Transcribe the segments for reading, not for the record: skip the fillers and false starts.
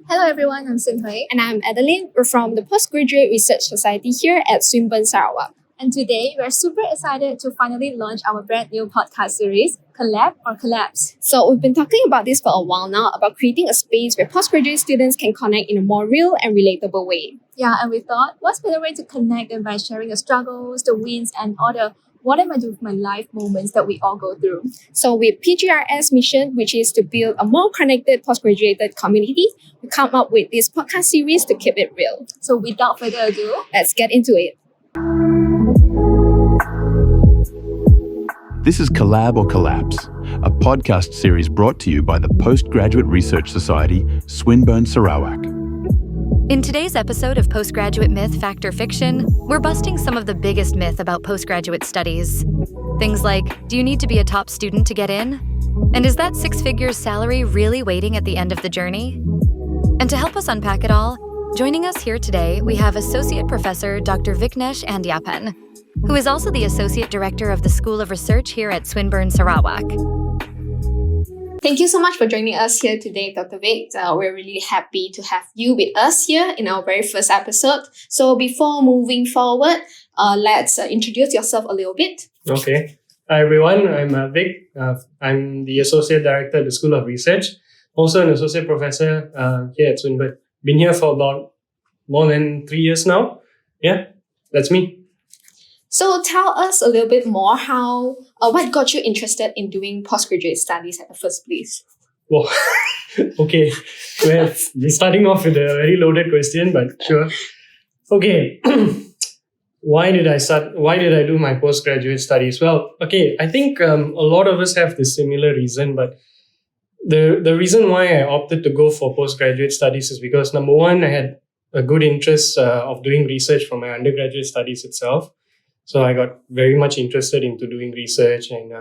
Hello everyone, I'm Sinhui. And I'm Adeline. We're from the Postgraduate Research Society here at Swinburne Sarawak. And today we're super excited to finally launch our brand new podcast series, Collab or Collabs. So we've been talking about this for a while now, about creating a space where postgraduate students can connect in a more real and relatable way. Yeah, and we thought, what's better way to connect than by sharing the struggles, the wins, and all the what am I doing with my life moments that we all go through. So with PGRS mission, which is to build a more connected postgraduate community, we come up with this podcast series to keep it real. So without further ado, let's get into it. This is Collab or Collapse, a podcast series brought to you by the Postgraduate Research Society, Swinburne Sarawak. In today's episode of Postgraduate Myth, Fact or Fiction, we're busting some of the biggest myth about postgraduate studies. Things like, do you need to be a top student to get in? And is that six-figure salary really waiting at the end of the journey? And to help us unpack it all, joining us here today, we have Associate Professor Dr. Viknesh Andiappan, who is also the Associate Director of the School of Research here at Swinburne Sarawak. Thank you so much for joining us here today, Dr. Vic. We're really happy to have you with us here in our very first episode. So before moving forward, let's introduce yourself a little bit. Okay. Hi everyone, I'm Vic. I'm the Associate Director at the School of Research, also an Associate Professor here at Swinburne. Been here for about more than 3 years now. Yeah, that's me. So tell us a little bit more what got you interested in doing postgraduate studies at the first place? Whoa. Okay. Well, we're starting off with a very loaded question, but sure. Okay. Why did I do my postgraduate studies? Well, okay, I think a lot of us have this similar reason, but the reason why I opted to go for postgraduate studies is because, number one, I had a good interest of doing research from my undergraduate studies itself. So I got very much interested into doing research and,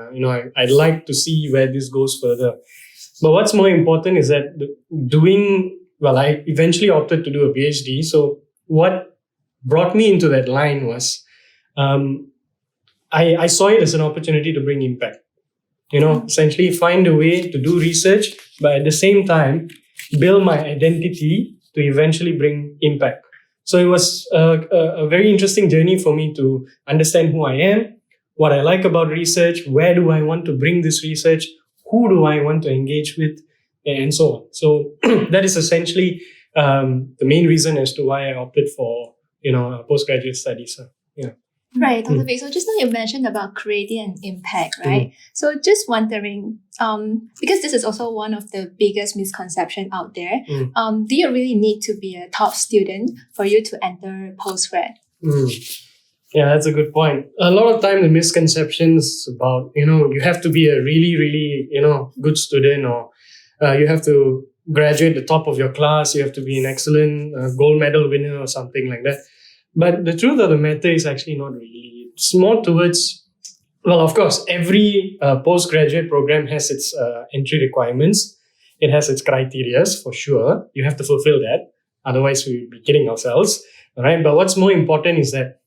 I'd like to see where this goes further. But what's more important is that I eventually opted to do a PhD. So what brought me into that line was, I saw it as an opportunity to bring impact. Essentially find a way to do research, but at the same time, build my identity to eventually bring impact. So it was a very interesting journey for me to understand who I am, what I like about research, where do I want to bring this research, who do I want to engage with, and so on. So that is essentially the main reason as to why I opted for postgraduate studies. Yeah. Right, Dr. Vic. So just now you mentioned about creating an impact, right? So just wondering, because this is also one of the biggest misconceptions out there, do you really need to be a top student for you to enter postgrad? Yeah, that's a good point. A lot of time the misconceptions about, you have to be a really, really, good student, or you have to graduate the top of your class, you have to be an excellent gold medal winner or something like that. But the truth of the matter is actually not really. It's more towards, well, of course, every postgraduate program has its entry requirements. It has its criteria for sure. You have to fulfill that. Otherwise, we'd be kidding ourselves. All right. But what's more important is that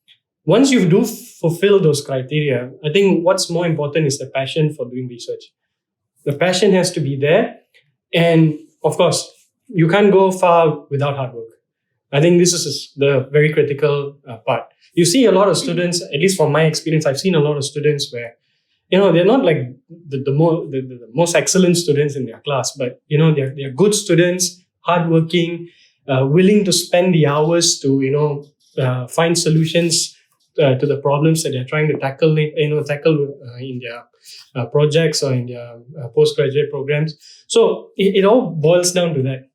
once you do fulfill those criteria, I think what's more important is the passion for doing research. The passion has to be there. And of course, you can't go far without hard work. I think this is the very critical part. You see a lot of students, at least from my experience, I've seen a lot of students where, they're not like the most excellent students in their class, but, they're good students, hardworking, willing to spend the hours to, find solutions to the problems that they're trying to tackle in their projects or in their postgraduate programs. So it all boils down to that.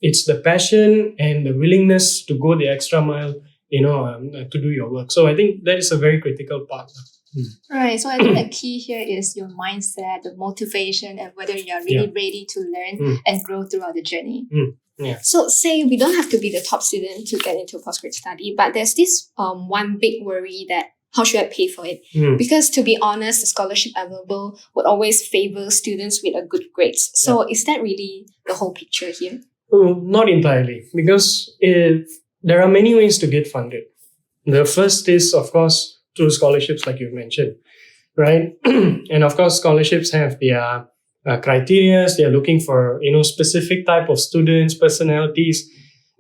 It's the passion and the willingness to go the extra mile, to do your work. So I think that is a very critical part. Right. So I think the key here is your mindset, the motivation, and whether you're really ready to learn and grow throughout the journey. Yeah. So say we don't have to be the top student to get into postgraduate study, but there's this one big worry that how should I pay for it? Because to be honest, the scholarship available would always favor students with a good grades. So is that really the whole picture here? Not entirely, because there are many ways to get funded. The first is, of course, through scholarships, like you mentioned, right? And of course, scholarships have their criteria. They are looking for, specific type of students, personalities.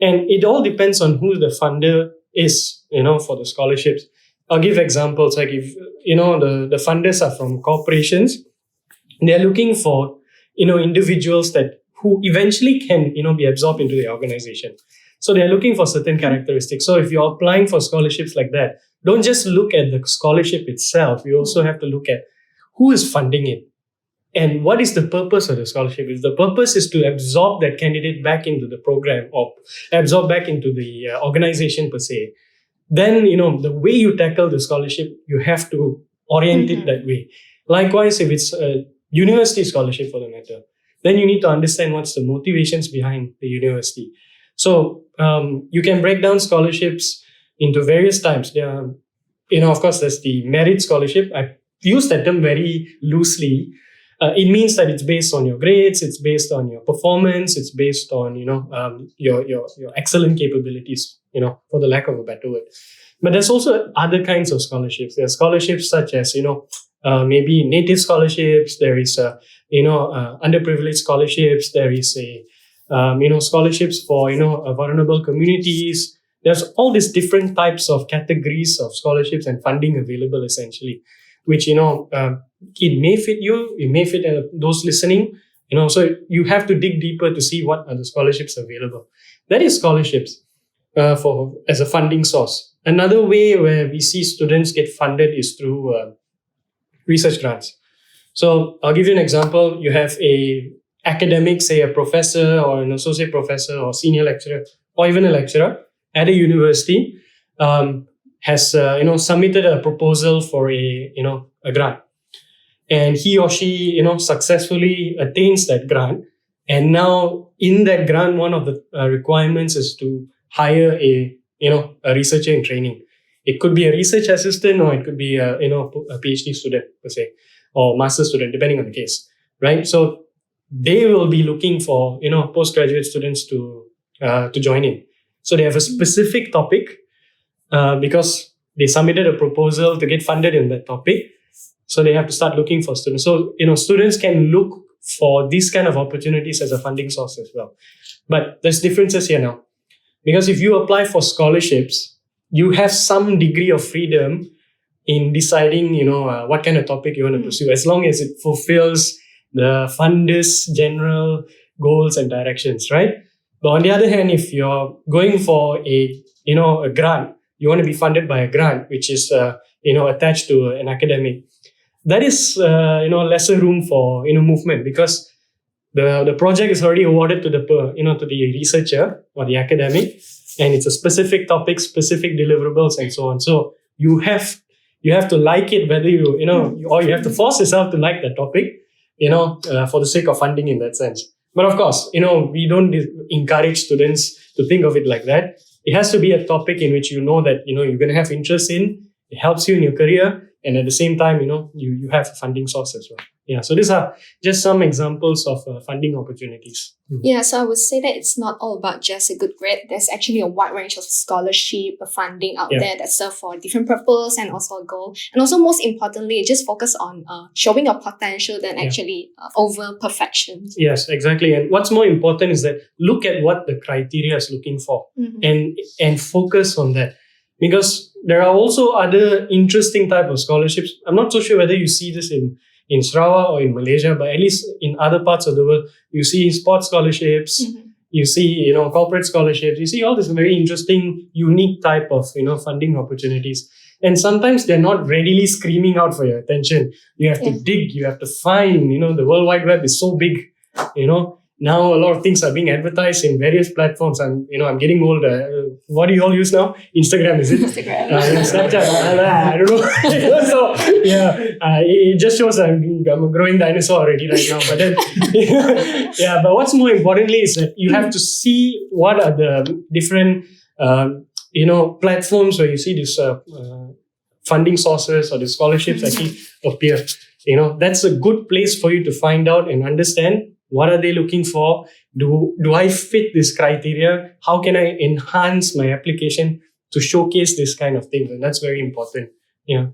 And it all depends on who the funder is, for the scholarships. I'll give examples. Like if, the funders are from corporations, they're looking for, individuals who eventually can, be absorbed into the organization. So they're looking for certain characteristics. So if you're applying for scholarships like that, don't just look at the scholarship itself. You also have to look at who is funding it and what is the purpose of the scholarship. If the purpose is to absorb that candidate back into the program or absorb back into the organization per se, then, the way you tackle the scholarship, you have to orient it that way. Likewise, if it's a university scholarship for the matter, then you need to understand what's the motivations behind the university. So you can break down scholarships into various types. There are, of course, there's the merit scholarship. I use that term very loosely. It means that it's based on your grades, it's based on your performance, it's based on, your excellent capabilities, for the lack of a better word. But there's also other kinds of scholarships. There are scholarships such as, maybe native scholarships. There is, underprivileged scholarships. There is scholarships for, vulnerable communities. There's all these different types of categories of scholarships and funding available essentially, which, it may fit you, it may fit those listening, so you have to dig deeper to see what are the scholarships available. That is scholarships as a funding source. Another way where we see students get funded is through research grants. So I'll give you an example. You have a academic, say a professor or an associate professor or senior lecturer or even a lecturer at a university has submitted a proposal for a grant, and he or she successfully attains that grant. And now in that grant, one of the requirements is to hire a researcher in training. It could be a research assistant, or it could be a PhD student per se, or master's student, depending on the case, right? So they will be looking for postgraduate students to join in. So they have a specific topic because they submitted a proposal to get funded in that topic. So they have to start looking for students. So students can look for these kind of opportunities as a funding source as well. But there's differences here now, because if you apply for scholarships, you have some degree of freedom in deciding what kind of topic you want to pursue, as long as it fulfills the funders' general goals and directions, right? But on the other hand, if you're going for a grant, you want to be funded by a grant, which is attached to an academic, that is lesser room for movement, because the project is already awarded to the researcher or the academic, and it's a specific topic, specific deliverables, and so on. So you have to like it, whether or you have to force yourself to like that topic, for the sake of funding in that sense. But of course, we don't encourage students to think of it like that. It has to be a topic in which that you're going to have interest in. It helps you in your career, and at the same time, you have a funding source as well. Yeah, so these are just some examples of funding opportunities. Yeah, so I would say that it's not all about just a good grade. There's actually a wide range of scholarship funding out there that serve for a different purpose and also a goal. And also, most importantly, just focus on showing your potential than actually over perfection. Yes, exactly. And what's more important is that look at what the criteria is looking for and focus on that. Because there are also other interesting type of scholarships. I'm not so sure whether you see this in Sarawak or in Malaysia, but at least in other parts of the world, you see sports scholarships, you see, corporate scholarships, you see all this very interesting, unique type of, funding opportunities. And sometimes they're not readily screaming out for your attention. You have to dig, you have to find, the World Wide Web is so big, Now a lot of things are being advertised in various platforms. I'm getting old. What do you all use now? Instagram, is it? Instagram. Snapchat. I don't know. So it just shows I'm a growing dinosaur already right now. But then, but what's more importantly is that you have to see what are the different, platforms where you see this funding sources or the scholarships actually appear. That's a good place for you to find out and understand. What are they looking for? Do I fit this criteria? How can I enhance my application to showcase this kind of thing? And that's very important. Yeah.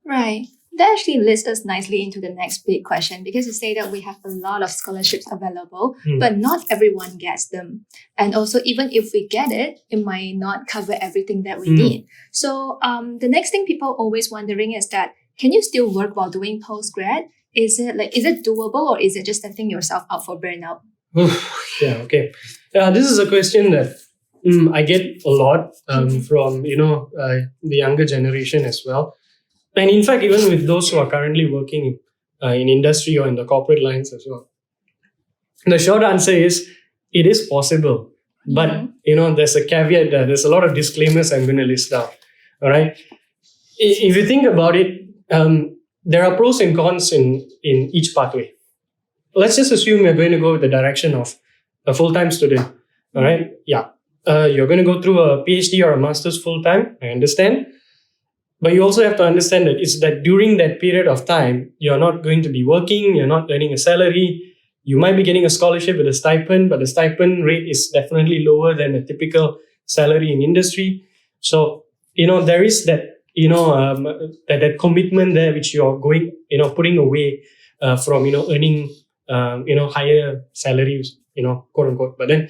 Right. That actually leads us nicely into the next big question, because you say that we have a lot of scholarships available, but not everyone gets them. And also, even if we get it, it might not cover everything that we need. So the next thing people always wondering is that, can you still work while doing postgrad? Is it doable, or is it just setting yourself up for burnout? Yeah, okay. This is a question that I get a lot from the younger generation as well. And in fact, even with those who are currently working in industry or in the corporate lines as well. The short answer is, it is possible. But, there's a caveat there. There's a lot of disclaimers I'm going to list out. All right. If you think about it, there are pros and cons in each pathway. Let's just assume we're going to go with the direction of a full-time student. All right. Yeah. You're going to go through a PhD or a master's full-time. I understand. But you also have to understand that it's that during that period of time, you're not going to be working, you're not earning a salary. You might be getting a scholarship with a stipend, but the stipend rate is definitely lower than a typical salary in industry. So, there is that, that commitment there which you're going, putting away from, earning, higher salaries, quote unquote. But then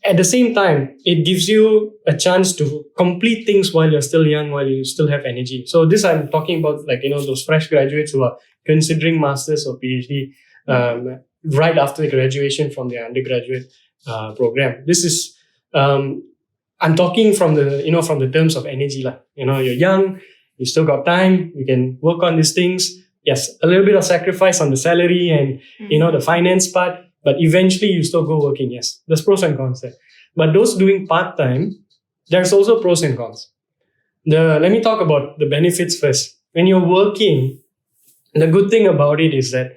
at the same time, it gives you a chance to complete things while you're still young, while you still have energy. So this I'm talking about, those fresh graduates who are considering masters or PhD right after the graduation from their undergraduate program. This is I'm talking from the terms of energy. You're young, you still got time, you can work on these things. Yes, a little bit of sacrifice on the salary and the finance part. But eventually you still go working, yes. There's pros and cons there. But those doing part-time, there's also pros and cons. Let me talk about the benefits first. When you're working, the good thing about it is that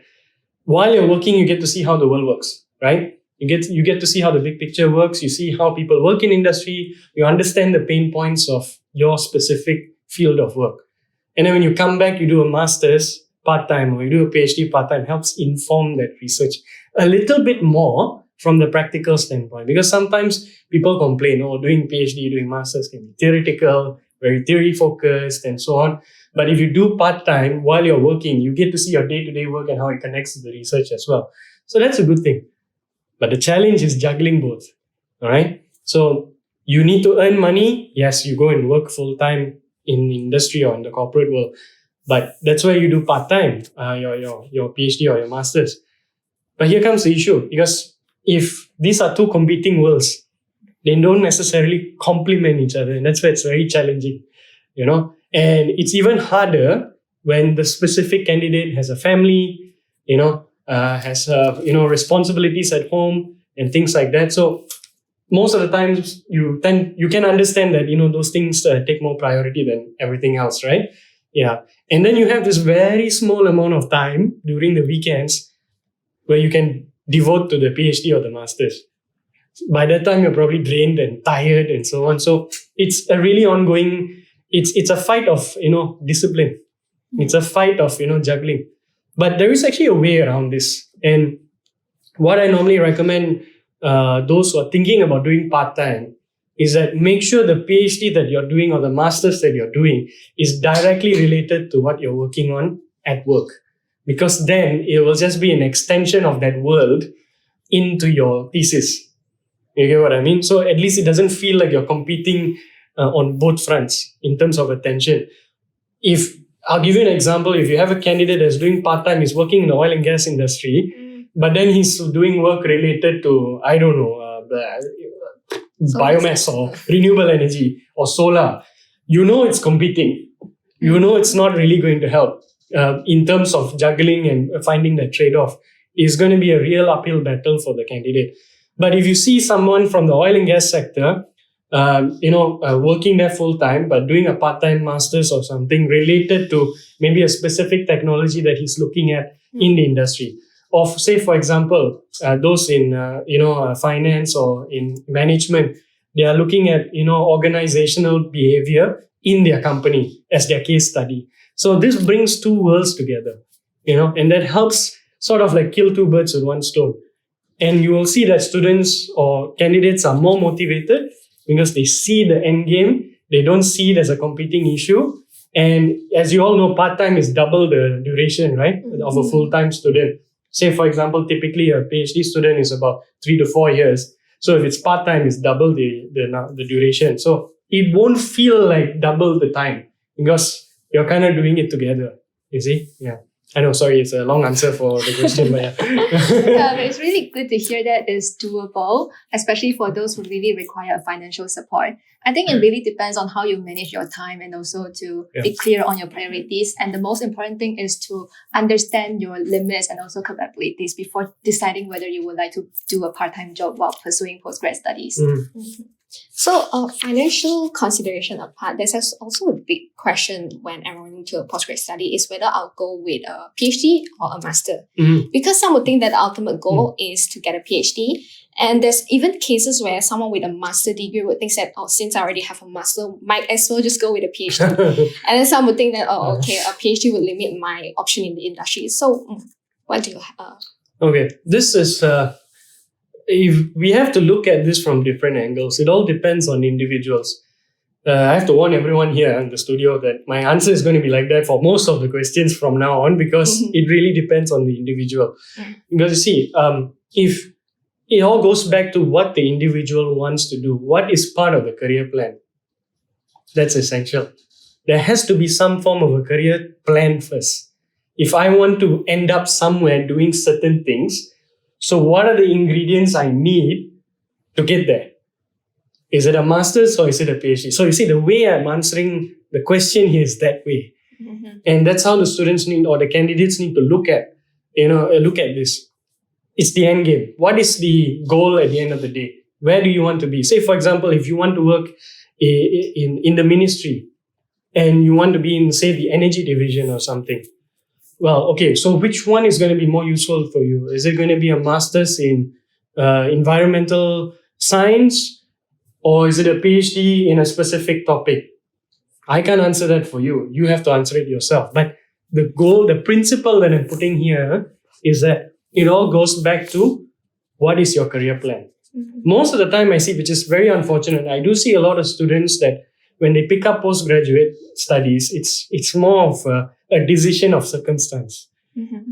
while you're working, you get to see how the world works, right? You get to see how the big picture works. You see how people work in industry. You understand the pain points of your specific field of work. And then when you come back, you do a master's part-time or you do a PhD part-time, helps inform that research a little bit more from the practical standpoint. Because sometimes people complain, doing PhD, doing masters can be theoretical, very theory-focused and so on. But if you do part-time while you're working, you get to see your day-to-day work and how it connects to the research as well. So that's a good thing. But the challenge is juggling both. All right. So you need to earn money. Yes, you go and work full-time in industry or in the corporate world. But that's where you do part-time, your PhD or your master's. But here comes the issue, because if these are two competing worlds, they don't necessarily complement each other. And that's where it's very challenging, And it's even harder when the specific candidate has a family, has, responsibilities at home and things like that. So most of the times you can understand that, those things take more priority than everything else, right? Yeah. And then you have this very small amount of time during the weekends where you can devote to the PhD or the master's. By that time, you're probably drained and tired and so on. So it's a really ongoing, it's a fight of, discipline. It's a fight of, juggling. But there is actually a way around this. And what I normally recommend those who are thinking about doing part-time is that make sure the PhD that you're doing or the master's that you're doing is directly related to what you're working on at work. Because then it will just be an extension of that world into your thesis. You get what I mean? So at least it doesn't feel like you're competing on both fronts in terms of attention. I'll give you an example. If you have a candidate that's doing part-time, he's working in the oil and gas industry, but then he's doing work related to, biomass or renewable energy or solar. It's competing. It's not really going to help. In terms of juggling and finding that trade-off, is going to be a real uphill battle for the candidate. But if you see someone from the oil and gas sector, working there full-time, but doing a part-time master's or something related to maybe a specific technology that he's looking at in the industry. Or say, for example, those in, finance or in management, they are looking at, organizational behavior in their company as their case study. So this brings two worlds together, and that helps sort of like kill two birds with one stone. And you will see that students or candidates are more motivated because they see the end game. They don't see it as a competing issue. And as you all know, part-time is double the duration, right, of a full-time student. Say, for example, typically a PhD student is about 3 to 4 years. So if it's part-time, it's double the duration. So it won't feel like double the time because you're kind of doing it together. You see? Yeah. I know, sorry, it's a long answer for the question, but yeah. Yeah, but it's really good to hear that it's doable, especially for those who really require financial support. I think it really depends on how you manage your time and also to be clear on your priorities. And the most important thing is to understand your limits and also capabilities before deciding whether you would like to do a part-time job while pursuing postgrad studies. So, financial consideration apart, there's also a big question when enrolling to a postgrad study is whether I'll go with a PhD or a master. Because some would think that the ultimate goal is to get a PhD. And there's even cases where someone with a master degree would think that, since I already have a master, might as well just go with a PhD. And then some would think that, a PhD would limit my option in the industry. So, what do you have? Okay, this is... if we have to look at this from different angles. It all depends on individuals. I have to warn everyone here in the studio that my answer is going to be like that for most of the questions from now on because it really depends on the individual. Because you see, if it all goes back to what the individual wants to do, what is part of the career plan? That's essential. There has to be some form of a career plan first. If I want to end up somewhere doing certain things, so what are the ingredients I need to get there? Is it a master's or is it a PhD? So you see, the way I'm answering the question here is that way. And that's how the students need, or the candidates need to look at this. It's the end game. What is the goal at the end of the day? Where do you want to be? Say, for example, if you want to work in the ministry and you want to be in, say, the energy division or something. Well, okay, so which one is going to be more useful for you? Is it going to be a master's in environmental science, or is it a PhD in a specific topic? I can't answer that for you. You have to answer it yourself. But the goal, the principle that I'm putting here is that it all goes back to what is your career plan. Most of the time I see, which is very unfortunate, I do see a lot of students that when they pick up postgraduate studies, it's more of a decision of circumstance.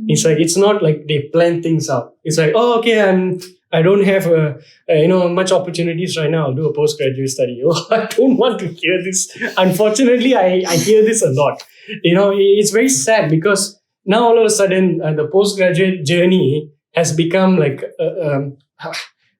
It's like, it's not like they plan things out. It's like, I don't have much opportunities right now. I'll do a postgraduate study. I don't want to hear this. Unfortunately, I hear this a lot. It's very sad because now all of a sudden the postgraduate journey has become like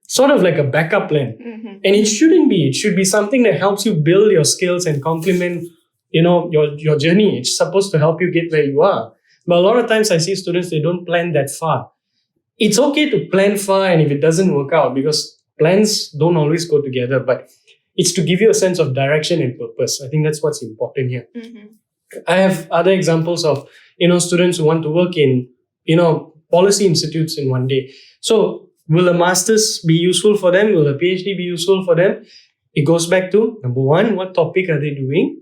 sort of like a backup plan. And it shouldn't be. It should be something that helps you build your skills and complement, your journey. It's supposed to help you get where you are. But a lot of times I see students, they don't plan that far. It's okay to plan far, and if it doesn't work out, because plans don't always go together, but it's to give you a sense of direction and purpose. I think that's what's important here. I have other examples of, students who want to work in, policy institutes in one day. So will a master's be useful for them? Will a PhD be useful for them? It goes back to, number one, what topic are they doing?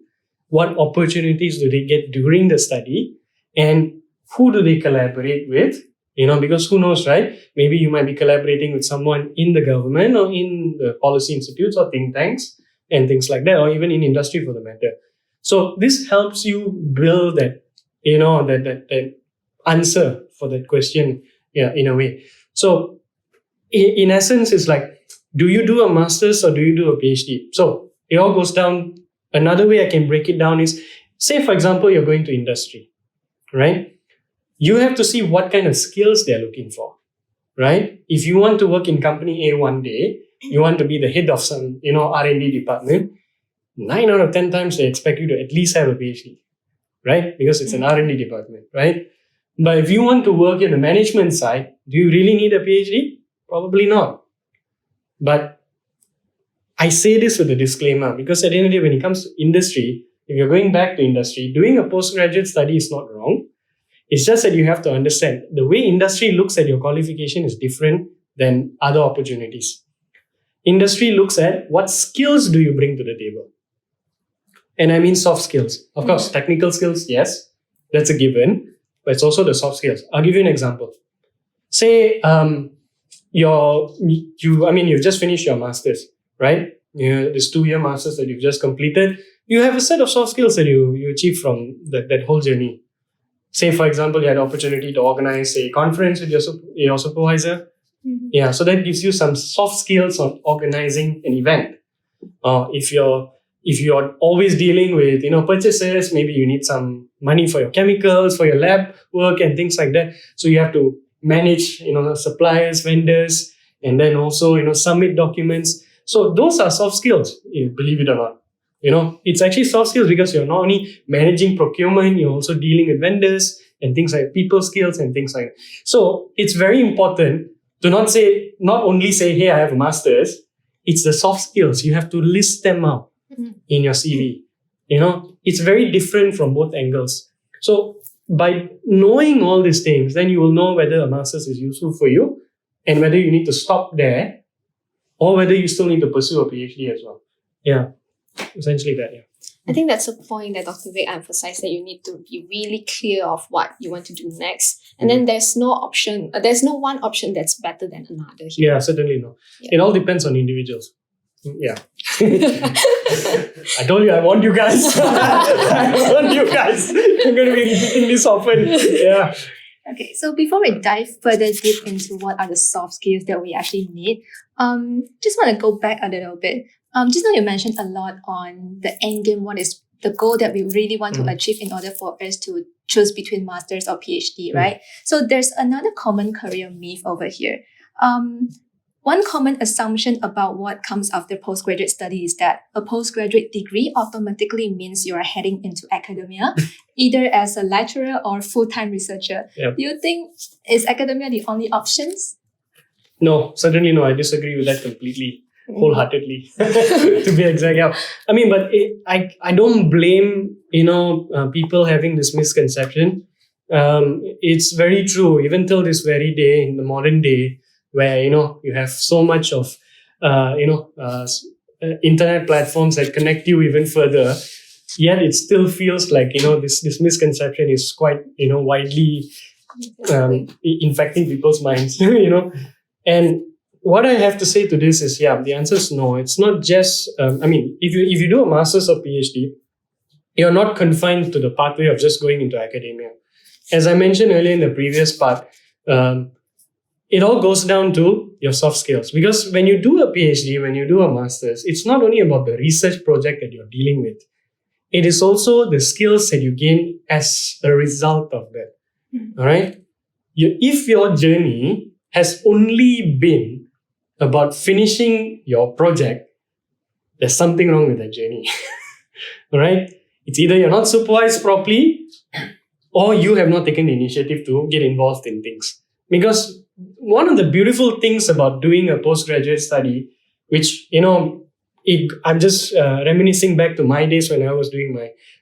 What opportunities do they get during the study? And who do they collaborate with? Because who knows, right? Maybe you might be collaborating with someone in the government or in the policy institutes or think tanks and things like that, or even in industry for the matter. So this helps you build that, that answer for that question, in a way. So in essence, it's like, do you do a master's or do you do a PhD? So it all goes down. Another way I can break it down is, say, for example, you're going to industry, right? You have to see what kind of skills they're looking for, right? If you want to work in company A one day, you want to be the head of some, R&D department, 9 out of 10 times they expect you to at least have a PhD, right? Because it's an R&D department, right? But if you want to work in the management side, do you really need a PhD? Probably not. But I say this with a disclaimer, because at the end of the day, when it comes to industry, if you're going back to industry, doing a postgraduate study is not wrong. It's just that you have to understand the way industry looks at your qualification is different than other opportunities. Industry looks at what skills do you bring to the table. And I mean soft skills. Of course, technical skills, yes, that's a given, but it's also the soft skills. I'll give you an example. Say you've just finished your master's, right? This 2-year master's that you've just completed. you have a set of soft skills that you achieve from that whole journey. Say, for example, you had the opportunity to organize a conference with your supervisor. Mhm. Yeah, so that gives you some soft skills on organizing an event. If you're always dealing with purchases, maybe you need some money for your chemicals, for your lab work and things like that. So you have to manage suppliers, vendors, and then also submit documents. So those are soft skills, believe it or not. It's actually soft skills because you're not only managing procurement, you're also dealing with vendors and things like people skills and things like that. So it's very important to not only say, hey, I have a master's. It's the soft skills. You have to list them out in your CV. It's very different from both angles. So by knowing all these things, then you will know whether a master's is useful for you and whether you need to stop there or whether you still need to pursue a PhD as well. Yeah, essentially that, yeah. I think that's a point that Dr. Vic emphasized, that you need to be really clear of what you want to do next. And then there's no one option that's better than another here. Yeah, certainly no. Yeah. It all depends on individuals. Yeah. I told you I want you guys. I want you guys. I'm going to be repeating this often. Yeah. Okay, so before we dive further deep into what are the soft skills that we actually need, just want to go back a little bit. Just now you mentioned a lot on the end game, what is the goal that we really want to achieve in order for us to choose between master's or PhD, right? So there's another common career myth over here. One common assumption about what comes after postgraduate study is that a postgraduate degree automatically means you are heading into academia, either as a lecturer or full-time researcher. Yep. Do you think is academia the only options? No, certainly no. I disagree with that completely, wholeheartedly, to be exact. Yeah. I mean, but I don't blame, people having this misconception. It's very true, even till this very day, in the modern day, where, you have so much of, internet platforms that connect you even further, yet it still feels like, this misconception is quite, widely infecting people's minds, And what I have to say to this is, the answer is no. It's not just, if you do a master's or PhD, you're not confined to the pathway of just going into academia. As I mentioned earlier in the previous part, it all goes down to your soft skills. Because when you do a PhD, when you do a master's, it's not only about the research project that you're dealing with. It is also the skills that you gain as a result of that. All right? If your journey has only been about finishing your project, there's something wrong with that journey. All right? It's either you're not supervised properly or you have not taken the initiative to get involved in things. Because one of the beautiful things about doing a postgraduate study, which, I'm just reminiscing back to my days when I was doing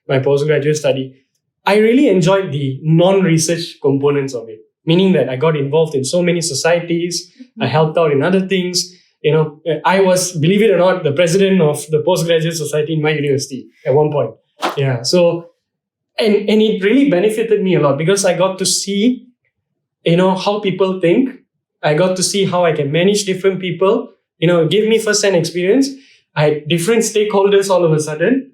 my postgraduate study, I really enjoyed the non-research components of it. Meaning that I got involved in so many societies, I helped out in other things. I was, believe it or not, the president of the Postgraduate Society in my university at one point. Yeah, so, and it really benefited me a lot because I got to see, how people think. I got to see how I can manage different people. It gave me first-hand experience. I had different stakeholders all of a sudden.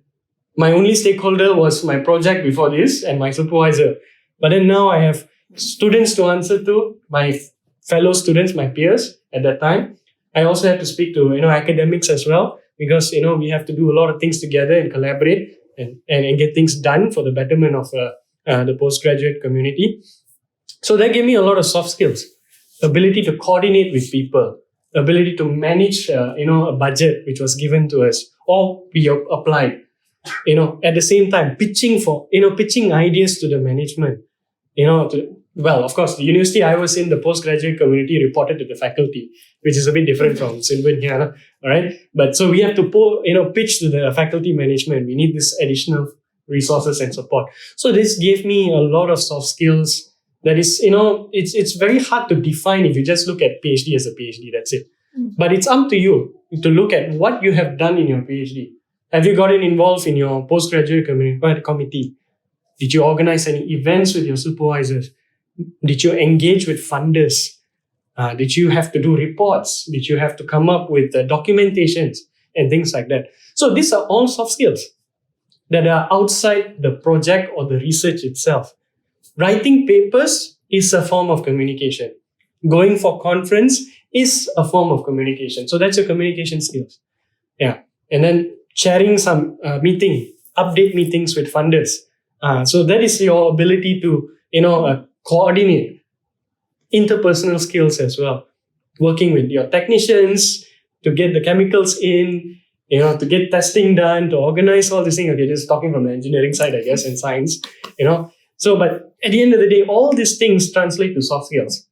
My only stakeholder was my project before this and my supervisor. But then now I have students to answer to, my fellow students, my peers at that time. I also have to speak to, academics as well, because, we have to do a lot of things together and collaborate and get things done for the betterment of the postgraduate community. So that gave me a lot of soft skills, ability to coordinate with people, ability to manage, a budget which was given to us or we applied, at the same time, pitching ideas to the management, well, of course, the university I was in, the postgraduate community reported to the faculty, which is a bit different from Swinburne here, all right? But so we have to pitch to the faculty management. We need this additional resources and support. So this gave me a lot of soft skills that is, it's very hard to define if you just look at PhD as a PhD, that's it. But it's up to you to look at what you have done in your PhD. Have you gotten involved in your postgraduate committee? Did you organize any events with your supervisors? Did you engage with funders? Did you have to do reports? Did you have to come up with documentations and things like that? So these are all soft skills. that are outside the project or the research itself. Writing papers is a form of communication. Going for conference is a form of communication. So that's your communication skills. Yeah. And then chairing some update meetings with funders. So that is your ability to, coordinate interpersonal skills as well. Working with your technicians to get the chemicals in, to get testing done, to organize all these things. Okay, just talking from the engineering side, I guess, and science, So, but at the end of the day, all these things translate to soft skills.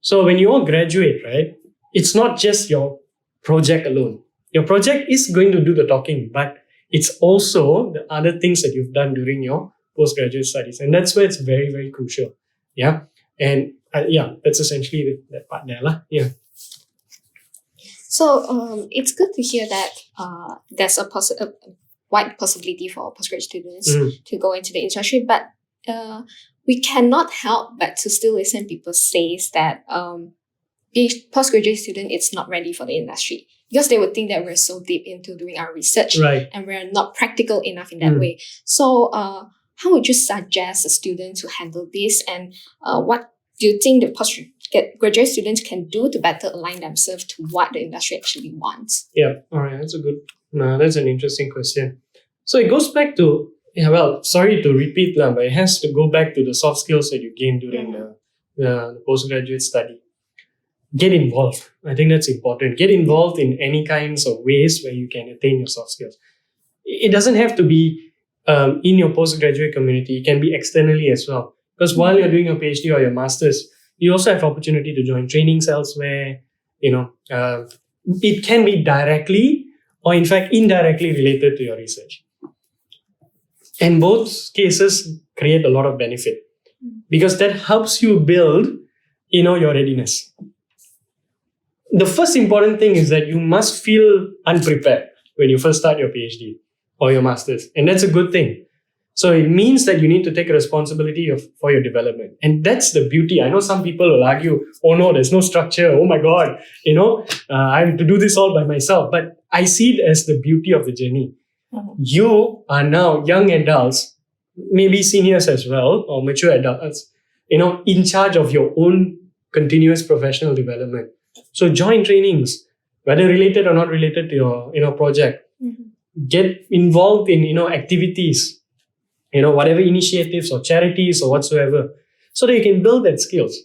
So when you all graduate, right, it's not just your project alone. Your project is going to do the talking, but it's also the other things that you've done during your postgraduate studies. And that's where it's very, very crucial. Yeah. And that's essentially that part there. Yeah. So it's good to hear that there's a wide possibility for postgraduate students to go into the industry, but we cannot help but to still listen people say that being postgraduate student is not ready for the industry, because they would think that we're so deep into doing our research, right, and we're not practical enough in that way. So how would you suggest a student to handle this, and what do you think the postgraduate students can do to better align themselves to what the industry actually wants? Yeah, all right, that's an interesting question. So it goes back to, sorry to repeat, but it has to go back to the soft skills that you gained during the postgraduate study. Get involved. I think that's important. Get involved in any kinds of ways where you can attain your soft skills. It doesn't have to be in your postgraduate community. It can be externally as well. Because while you're doing your PhD or your master's, you also have opportunity to join trainings elsewhere. It can be directly or in fact indirectly related to your research. And both cases create a lot of benefit because that helps you build, your readiness. The first important thing is that you must feel unprepared when you first start your PhD or your master's. And that's a good thing. So it means that you need to take responsibility for your development. And that's the beauty. I know some people will argue, oh no, there's no structure. Oh my God, I have to do this all by myself. But I see it as the beauty of the journey. You are now young adults, maybe seniors as well, or mature adults, in charge of your own continuous professional development. So join trainings, whether related or not related to your project. Get involved in, activities, whatever initiatives or charities or whatsoever, so that you can build that skills,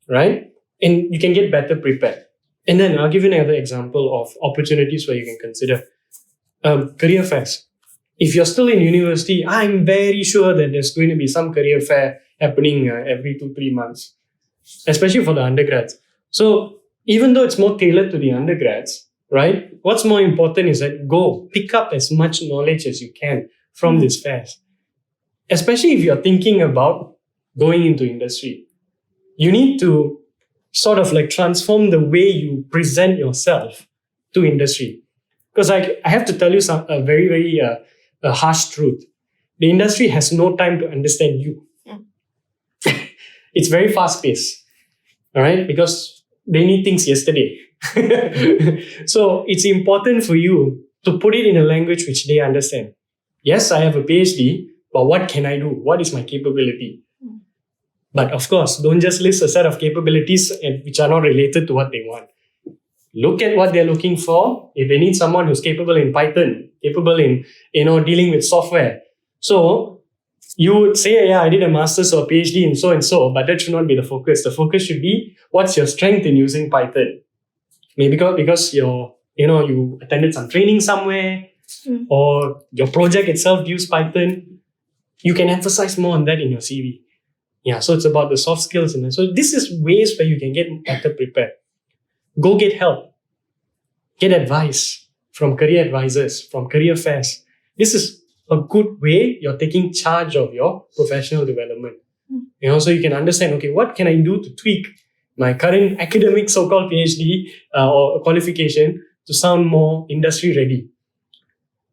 right? And you can get better prepared. And then I'll give you another example of opportunities where you can consider career fairs. If you're still in university, I'm very sure that there's going to be some career fair happening every 2-3 months, especially for the undergrads. So even though it's more tailored to the undergrads, right? What's more important is that go pick up as much knowledge as you can from these fairs. Especially if you're thinking about going into industry. You need to sort of transform the way you present yourself to industry. Because I have to tell you a very, very harsh truth. The industry has no time to understand you. It's very fast-paced, all right? Because they need things yesterday. So it's important for you to put it in a language which they understand. Yes, I have a PhD, but what can I do? What is my capability? But of course, don't just list a set of capabilities which are not related to what they want. Look at what they're looking for. If they need someone who's capable in Python, capable in, dealing with software. So you would say, I did a master's or PhD in so and so, but that should not be the focus. The focus should be, what's your strength in using Python? Maybe because you attended some training somewhere, or your project itself used Python. You can emphasize more on that in your CV. Yeah, so it's about the soft skills. So this is ways where you can get better prepared. Go get help. Get advice from career advisors, from career fairs. This is a good way you're taking charge of your professional development. So you can understand, okay, what can I do to tweak my current academic so-called PhD or qualification to sound more industry ready.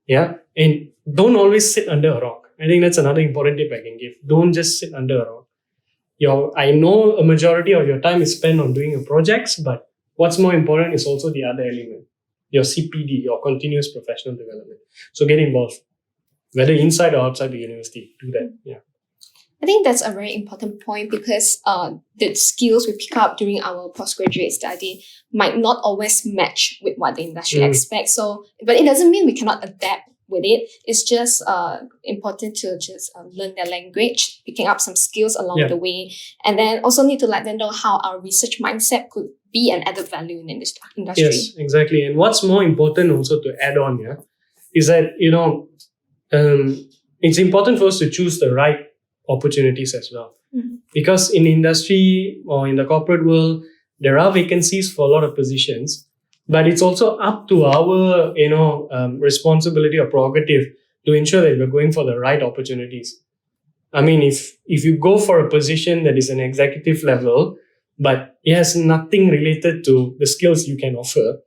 Yeah, and don't always sit under a rock. I think that's another important tip I can give. Don't just sit under a rock. I know a majority of your time is spent on doing your projects, but what's more important is also the other element, your CPD, your continuous professional development. So get involved. whether inside or outside the university, do that. Yeah. I think that's a very important point because the skills we pick up during our postgraduate study might not always match with what the industry expects. So, but it doesn't mean we cannot adapt with it. It's just important to just learn their language, picking up some skills along the way, and then also need to let them know how our research mindset could be an added value in this industry. Yes, exactly. And what's more important also to add on here is that, it's important for us to choose the right opportunities as well. Because in industry or in the corporate world, there are vacancies for a lot of positions, but it's also up to our, responsibility or prerogative to ensure that we're going for the right opportunities. I mean, if you go for a position that is an executive level, but it has nothing related to the skills you can offer,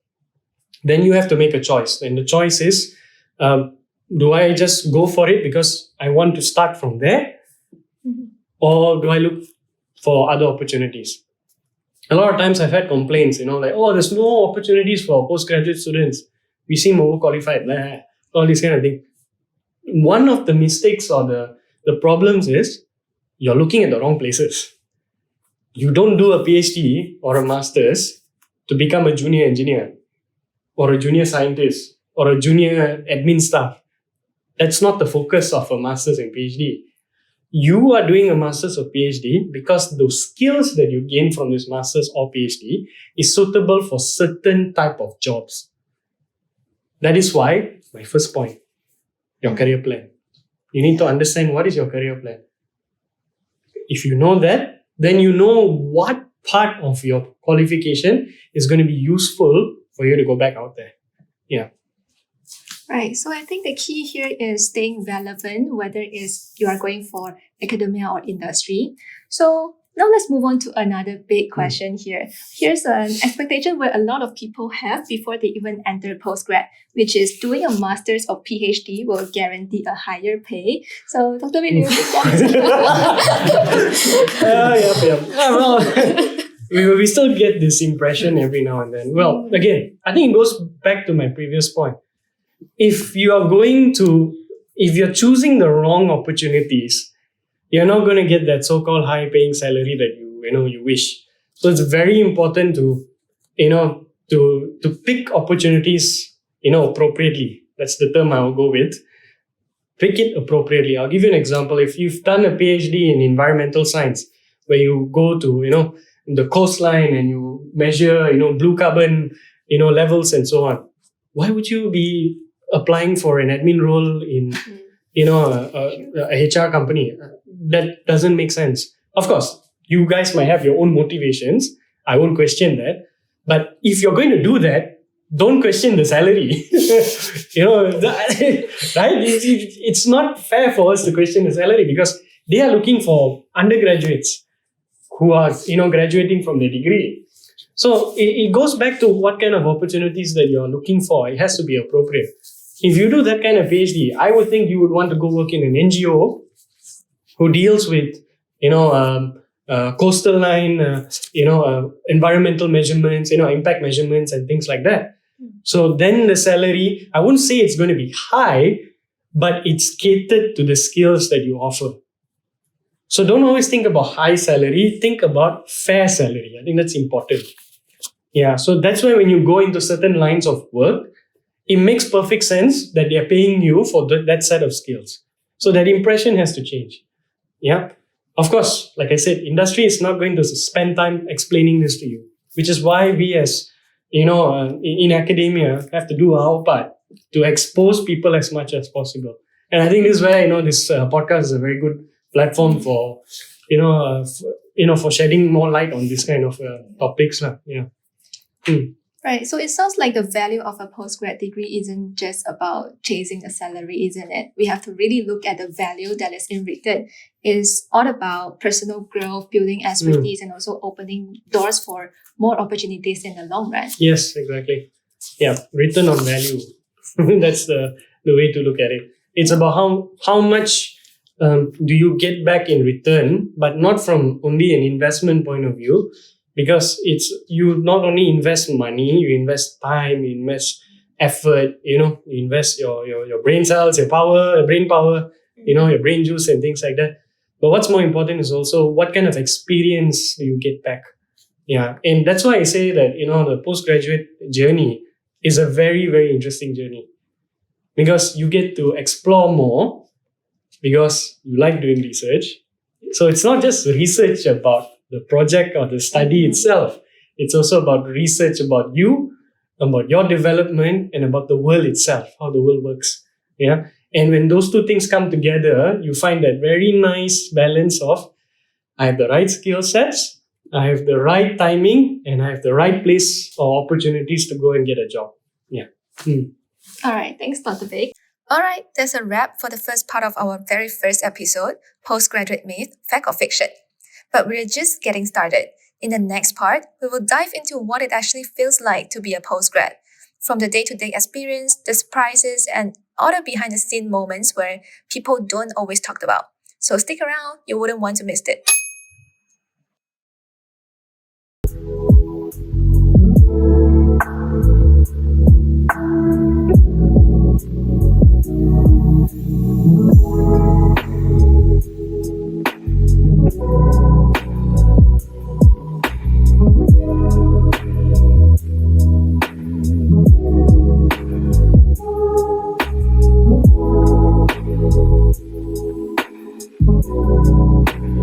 then you have to make a choice. And the choice is, do I just go for it because I want to start from there? Or do I look for other opportunities? A lot of times I've had complaints, there's no opportunities for postgraduate students. We seem overqualified, all this kind of thing. One of the mistakes or the problems is you're looking at the wrong places. You don't do a PhD or a master's to become a junior engineer or a junior scientist or a junior admin staff. That's not the focus of a master's and PhD. You are doing a master's or PhD because those skills that you gain from this master's or PhD is suitable for certain type of jobs. That is why, my first point, your career plan. You need to understand what is your career plan. If you know that, then you know what part of your qualification is going to be useful for you to go back out there. Yeah. Right. So I think the key here is staying relevant, whether it's you are going for academia or industry. So now let's move on to another big question here. Here's an expectation where a lot of people have before they even enter postgrad, which is doing a master's or PhD will guarantee a higher pay. So Dr. Win, you think we still get this impression every now and then. Well, again, I think it goes back to my previous point. If you're choosing the wrong opportunities, you're not going to get that so-called high-paying salary that you wish. So it's very important to pick opportunities, appropriately. That's the term I will go with. Pick it appropriately. I'll give you an example. If you've done a PhD in environmental science, where you go to, the coastline and you measure, blue carbon, levels and so on, why would you be applying for an admin role in, a HR company? That doesn't make sense. Of course, you guys might have your own motivations. I won't question that. But if you're going to do that, don't question the salary. Right? It's not fair for us to question the salary because they are looking for undergraduates who are, graduating from their degree. So it goes back to what kind of opportunities that you're looking for. It has to be appropriate. If you do that kind of PhD, I would think you would want to go work in an NGO who deals with, coastal line, environmental measurements, impact measurements and things like that. So then the salary, I wouldn't say it's going to be high, but it's catered to the skills that you offer. So don't always think about high salary, think about fair salary. I think that's important. Yeah, so that's why when you go into certain lines of work, it makes perfect sense that they're paying you for that set of skills. So that impression has to change. Yeah. Of course, like I said, industry is not going to spend time explaining this to you, which is why we as, in academia have to do our part to expose people as much as possible. And I think this is where, this podcast is a very good platform for, for shedding more light on this kind of topics. Yeah. Right. So it sounds like the value of a postgrad degree isn't just about chasing a salary, isn't it? We have to really look at the value that is in return. It's all about personal growth, building expertise, and also opening doors for more opportunities in the long run. Yes, exactly. Yeah, return on value. That's the way to look at it. It's about how much do you get back in return, but not from only an investment point of view. Because you not only invest money, you invest time, you invest effort, you invest your brain cells, your brain power, your brain juice and things like that. But what's more important is also what kind of experience do you get back. Yeah. And that's why I say that, the postgraduate journey is a very, very interesting journey, because you get to explore more because you like doing research. So it's not just research about the project or the study itself. It's also about research about you, about your development, and about the world itself, how the world works. Yeah. And when those two things come together, you find that very nice balance of, I have the right skill sets, I have the right timing, and I have the right place or opportunities to go and get a job. Yeah. All right. Thanks, Dr. Vic. All right. That's a wrap for the first part of our very first episode, Postgraduate Myth, Fact or Fiction. But we're just getting started. In the next part, we will dive into what it actually feels like to be a postgrad, from the day-to-day experience, the surprises, and all the behind-the-scene moments where people don't always talk about. So stick around, you wouldn't want to miss it.